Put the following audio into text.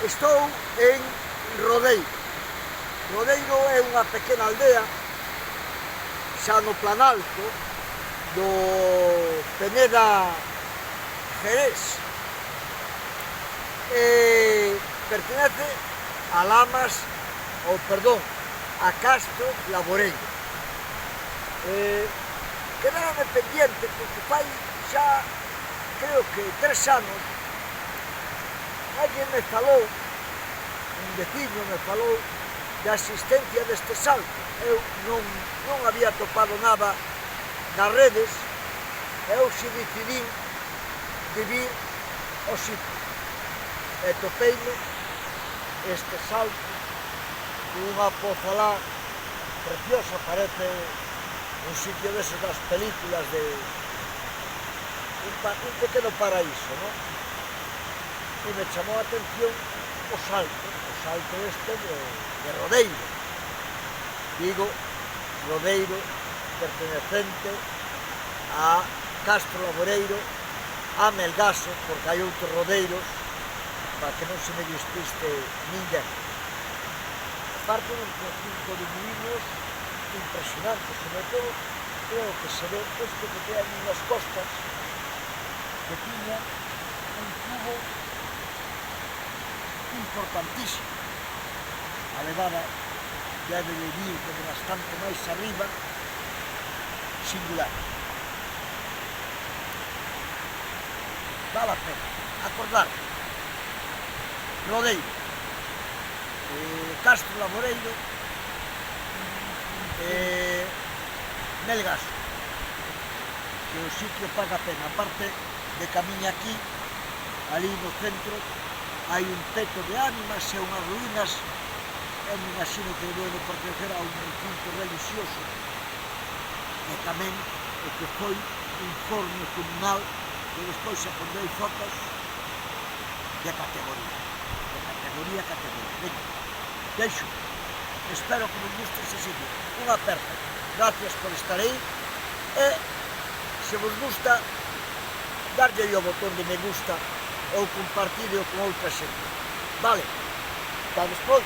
Estou en Rodeiro. Rodeiro é unha pequena aldea xa no planalto do Peneda Jerez. Pertenece a Lamas, ou perdón, a Castro Laboreiro. Quedáme pendiente porque fai xa, creo que 3 anos, alguén me falou, un veciño me falou da existencia deste salto. Eu non había topado nada nas redes, e eu se decidín de vir ao sitio. E topeime este salto cunha poza lá preciosa, parece un sitio deses das películas de un pequeno paraíso, non? E me chamou a atención o salto este de Rodeiro. Digo, Rodeiro pertenecente a Castro Laboreiro, a Melgaso, porque hai outros rodeiros, para que non se me despiste ninguén. Parte dun conjunto de muiños impresionantes, sobre todo, creo que se ve este que ten unhas costas que tiña un cubo importantísimo. A levada debe de vir de bastante máis arriba, singular. Vale a pena acordar. Rodeiro, Castro Laboreiro, Melgaso, que o sitio paga a pena. Aparte de camiña aquí, ali no centro, hai un peto de ánimas e unhas ruínas. Eu me imagino que debe de pertencer a un culto religioso, e tamén o que foi un forno comunal que despois se pondrei fotos de categoría. Categoría. Venga, deixo. Espero que vos guste ese sitio. Unha aperta. Gracias por estar aí. E, se vos gusta, darlle o botón de me gusta ou compartirlo con outra xente. Vale, hasta despois.